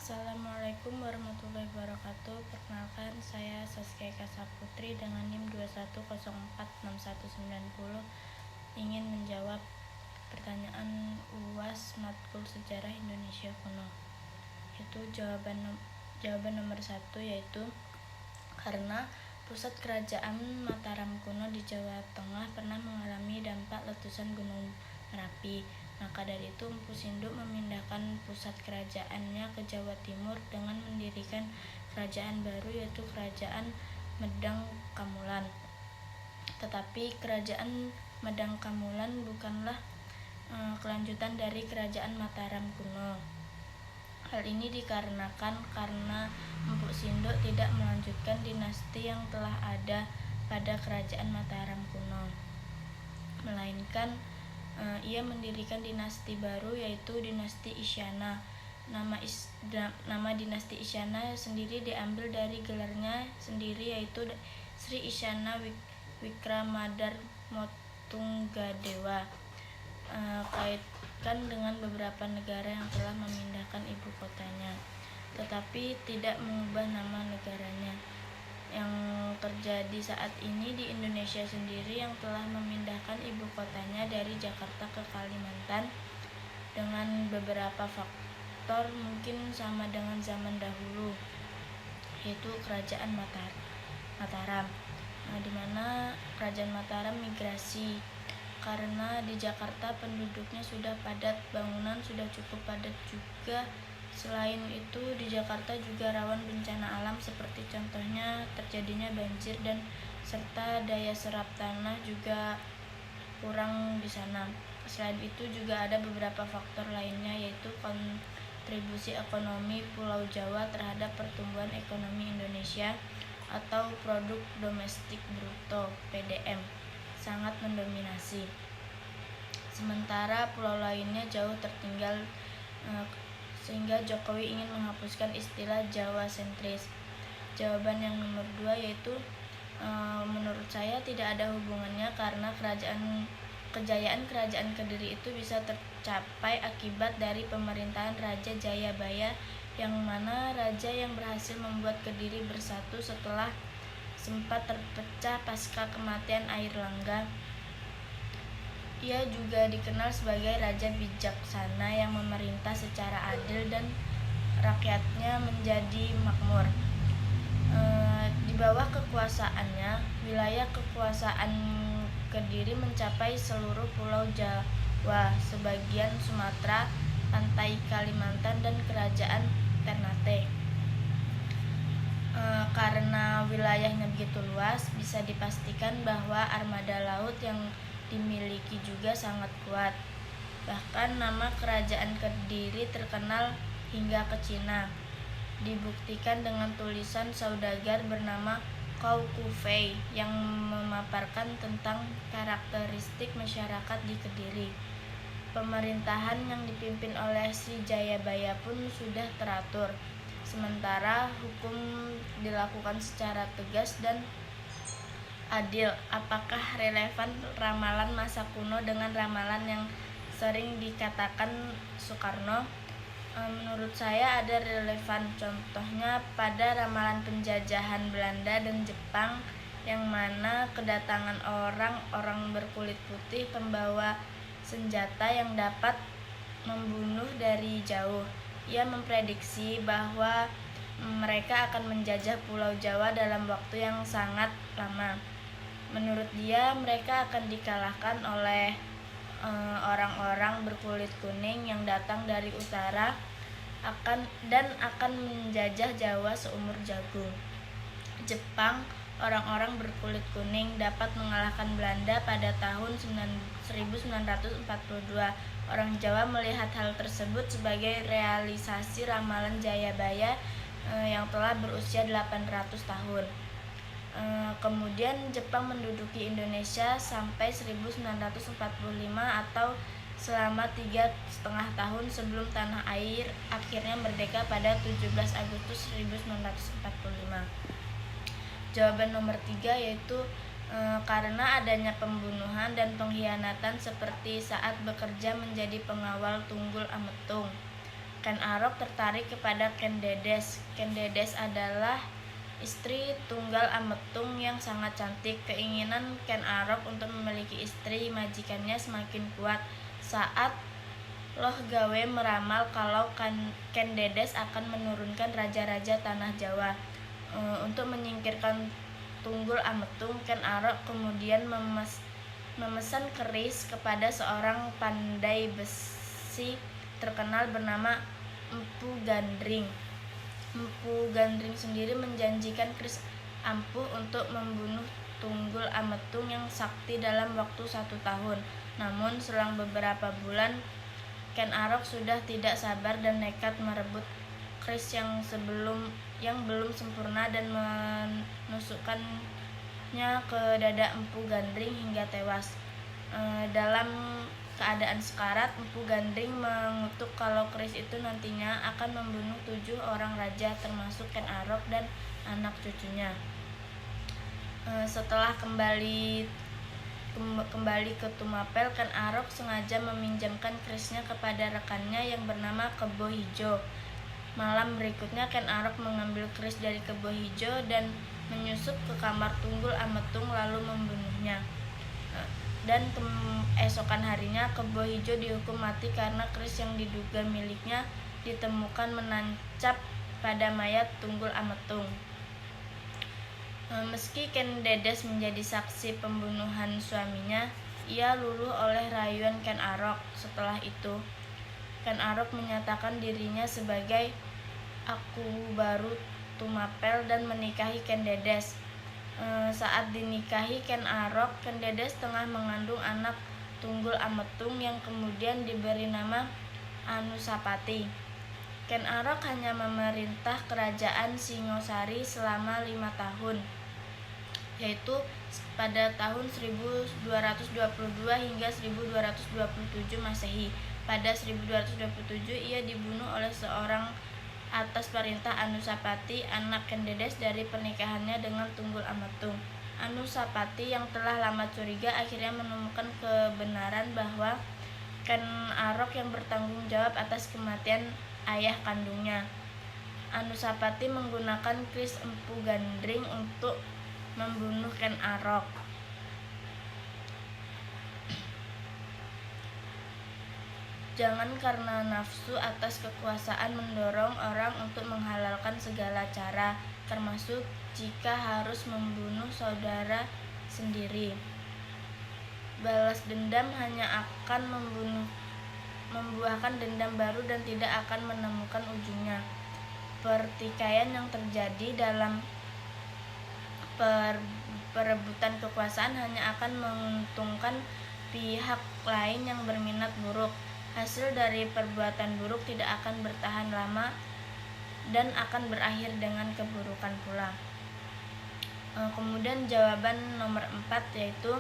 Assalamualaikum warahmatullahi wabarakatuh. Perkenalkan, saya Saskia Eka Saputri dengan NIM 2104619 ingin menjawab pertanyaan UAS Matkul Sejarah Indonesia Kuno. Itu jawaban nomor 1, yaitu karena pusat kerajaan Mataram kuno di Jawa Tengah pernah mengalami dampak letusan Gunung Merapi. Maka dari itu Empu Sinduk memindahkan pusat kerajaannya ke Jawa Timur dengan mendirikan kerajaan baru, yaitu Kerajaan Medang Kamulan. Tetapi Kerajaan Medang Kamulan bukanlah kelanjutan dari Kerajaan Mataram kuno. Hal ini dikarenakan karena Empu Sinduk tidak melanjutkan dinasti yang telah ada pada Kerajaan Mataram kuno, melainkan ia mendirikan dinasti baru, yaitu dinasti Isyana. Nama dinasti Isyana sendiri diambil dari gelarnya sendiri, yaitu Sri Isyana Wikramadar-Motunggadewa. Kaitkan dengan beberapa negara yang telah memindahkan ibu kotanya, tetapi tidak mengubah nama negaranya. Yang terjadi saat ini di Indonesia sendiri yang telah memindahkan ibu kotanya dari Jakarta ke Kalimantan dengan beberapa faktor mungkin sama dengan zaman dahulu, yaitu Kerajaan Mataram, di mana Kerajaan Mataram migrasi karena di Jakarta penduduknya sudah padat, bangunan sudah cukup padat juga. Selain itu, di Jakarta juga rawan bencana alam seperti contohnya terjadinya banjir dan serta daya serap tanah juga kurang di sana. Selain itu juga ada beberapa faktor lainnya, yaitu kontribusi ekonomi Pulau Jawa terhadap pertumbuhan ekonomi Indonesia atau produk domestik bruto (PDM) sangat mendominasi. Sementara pulau lainnya jauh tertinggal, sehingga Jokowi ingin menghapuskan istilah Jawa sentris. Jawaban yang nomor 2, yaitu menurut saya tidak ada hubungannya karena kejayaan kerajaan Kediri itu bisa tercapai akibat dari pemerintahan Raja Jayabaya, yang mana raja yang berhasil membuat Kediri bersatu setelah sempat terpecah pasca kematian Airlangga. Ia juga dikenal sebagai raja bijaksana yang memerintah secara adil dan rakyatnya menjadi makmur. Di bawah kekuasaannya, wilayah kekuasaan Kediri mencapai seluruh Pulau Jawa, sebagian Sumatera, pantai Kalimantan, dan Kerajaan Ternate. Karena wilayahnya begitu luas, bisa dipastikan bahwa armada laut yang dimiliki juga sangat kuat. Bahkan nama kerajaan Kediri terkenal hingga ke Cina. Dibuktikan dengan tulisan saudagar bernama Kou Kufei yang memaparkan tentang karakteristik masyarakat di Kediri. Pemerintahan yang dipimpin oleh Sri Jayabaya pun sudah teratur, sementara hukum dilakukan secara tegas dan adil. Apakah relevan ramalan masa kuno dengan ramalan yang sering dikatakan Soekarno? Menurut saya ada relevan. Contohnya pada ramalan penjajahan Belanda dan Jepang, yang mana kedatangan orang-orang berkulit putih pembawa senjata yang dapat membunuh dari jauh. Ia memprediksi bahwa mereka akan menjajah Pulau Jawa dalam waktu yang sangat lama. Menurut dia, mereka akan dikalahkan oleh orang-orang berkulit kuning yang datang dari utara dan akan menjajah Jawa seumur jagung. Jepang, orang-orang berkulit kuning dapat mengalahkan Belanda pada tahun 1942. Orang Jawa melihat hal tersebut sebagai realisasi ramalan Jayabaya yang telah berusia 800 tahun. Kemudian Jepang menduduki Indonesia sampai 1945 atau selama 3,5 tahun sebelum tanah air akhirnya merdeka pada 17 Agustus 1945. Jawaban nomor 3, yaitu karena adanya pembunuhan dan pengkhianatan seperti saat bekerja menjadi pengawal Tunggul Ametung. Ken Arok tertarik kepada Ken Dedes. Ken Dedes adalah istri tunggal Ametung yang sangat cantik. Keinginan Ken Arok untuk memiliki istri majikannya semakin kuat saat Loh Gawe meramal kalau Ken Dedes akan menurunkan raja-raja tanah Jawa. Untuk menyingkirkan Tunggul Ametung, Ken Arok kemudian memesan keris kepada seorang pandai besi terkenal bernama Empu Gandring. Empu Gandring sendiri menjanjikan keris ampuh untuk membunuh Tunggul Ametung yang sakti dalam waktu 1 tahun. Namun selang beberapa bulan, Ken Arok sudah tidak sabar dan nekat merebut keris yang belum sempurna dan menusukkannya ke dada Empu Gandring hingga tewas. Dalam keadaan sekarat, Empu Gandring mengutuk kalau keris itu nantinya akan membunuh 7 orang raja termasuk Ken Arok dan anak cucunya. Setelah kembali ke Tumapel, Ken Arok sengaja meminjamkan kerisnya kepada rekannya yang bernama Kebo Hijo. Malam berikutnya Ken Arok mengambil keris dari Kebo Hijo dan menyusup ke kamar Tunggul Ametung lalu membunuhnya. Dan keesokan harinya Kebo Hijo dihukum mati karena keris yang diduga miliknya ditemukan menancap pada mayat Tunggul Ametung. Meski Ken Dedes menjadi saksi pembunuhan suaminya, ia luluh oleh rayuan Ken Arok. Setelah itu, Ken Arok menyatakan dirinya sebagai Aku Baru Tumapel dan menikahi Ken Dedes. Saat dinikahi Ken Arok, Ken Dedes tengah mengandung anak Tunggul Ametung yang kemudian diberi nama Anusapati. Ken Arok hanya memerintah kerajaan Singosari selama 5 tahun, yaitu pada tahun 1222 hingga 1227 Masehi. Pada 1227 ia dibunuh oleh seorang atas perintah Anusapati, anak Ken Dedes dari pernikahannya dengan Tunggul Ametung. Anusapati yang telah lama curiga akhirnya menemukan kebenaran bahwa Ken Arok yang bertanggung jawab atas kematian ayah kandungnya. Anusapati menggunakan keris Empu Gandring untuk membunuh Ken Arok. Jangan karena nafsu atas kekuasaan mendorong orang untuk menghalalkan segala cara, termasuk jika harus membunuh saudara sendiri. Balas dendam hanya akan membuahkan dendam baru dan tidak akan menemukan ujungnya. Pertikaian yang terjadi dalam perebutan kekuasaan hanya akan menguntungkan pihak lain yang berminat buruk. Hasil dari perbuatan buruk tidak akan bertahan lama dan akan berakhir dengan keburukan pula. Kemudian jawaban nomor 4 yaitu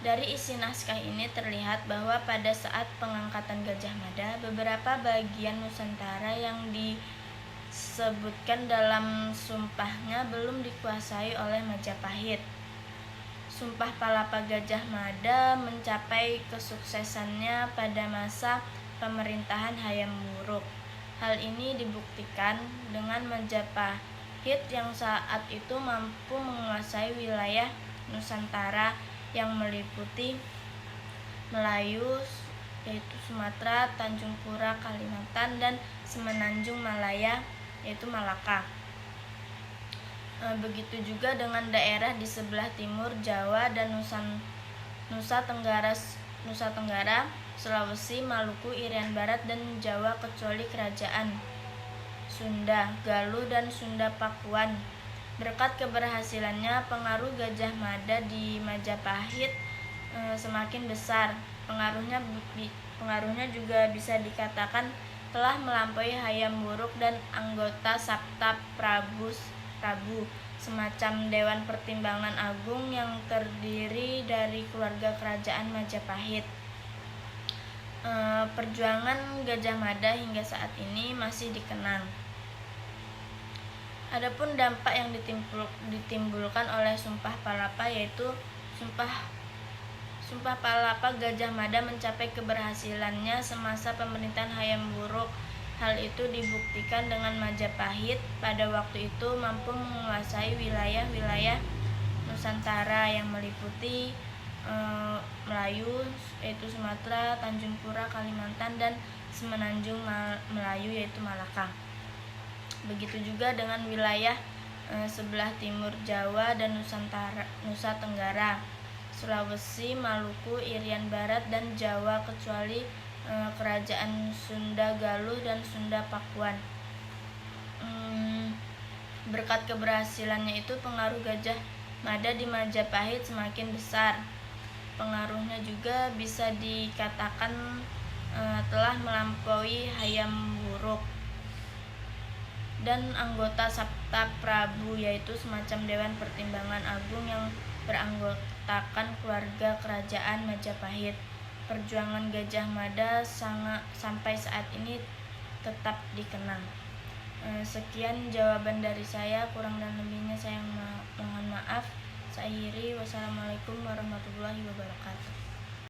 dari isi naskah ini terlihat bahwa pada saat pengangkatan Gajah Mada, beberapa bagian Nusantara yang disebutkan dalam sumpahnya belum dikuasai oleh Majapahit. Sumpah Palapa Gajah Mada mencapai kesuksesannya pada masa pemerintahan Hayam Wuruk. Hal ini dibuktikan dengan Majapahit yang saat itu mampu menguasai wilayah Nusantara yang meliputi Melayu, yaitu Sumatera, Tanjung Pura, Kalimantan, dan Semenanjung Malaya, yaitu Malaka. Begitu juga dengan daerah di sebelah timur Jawa dan Nusa Tenggara, Sulawesi, Maluku, Irian Barat, dan Jawa kecuali kerajaan Sunda, Galuh, dan Sunda Pakuan. Berkat keberhasilannya, pengaruh Gajah Mada di Majapahit semakin besar. Pengaruhnya juga bisa dikatakan telah melampaui Hayam Wuruk dan anggota Sabta Prabu, semacam Dewan Pertimbangan Agung yang terdiri dari keluarga kerajaan Majapahit. Perjuangan Gajah Mada hingga saat ini masih dikenang. Adapun dampak yang ditimbulkan oleh Sumpah Palapa yaitu Sumpah Palapa Gajah Mada mencapai keberhasilannya semasa pemerintahan Hayam Wuruk. Hal itu dibuktikan dengan Majapahit pada waktu itu mampu menguasai wilayah-wilayah Nusantara yang meliputi Melayu, yaitu Sumatera, Tanjung Pura, Kalimantan, dan Semenanjung Melayu, yaitu Malaka. Begitu juga dengan wilayah sebelah timur Jawa dan Nusa Tenggara, Sulawesi, Maluku, Irian Barat, dan Jawa, kecuali kerajaan Sunda Galuh dan Sunda Pakuan. Berkat keberhasilannya itu, pengaruh Gajah Mada di Majapahit semakin besar. Pengaruhnya juga bisa dikatakan telah melampaui Hayam Wuruk dan anggota Sabta Prabu, yaitu semacam Dewan Pertimbangan Agung yang beranggotakan keluarga kerajaan Majapahit. Perjuangan Gajah Mada sampai saat ini tetap dikenang. Sekian jawaban dari saya, kurang dan lebihnya saya mohon maaf. Saya akhiri, wassalamualaikum warahmatullahi wabarakatuh.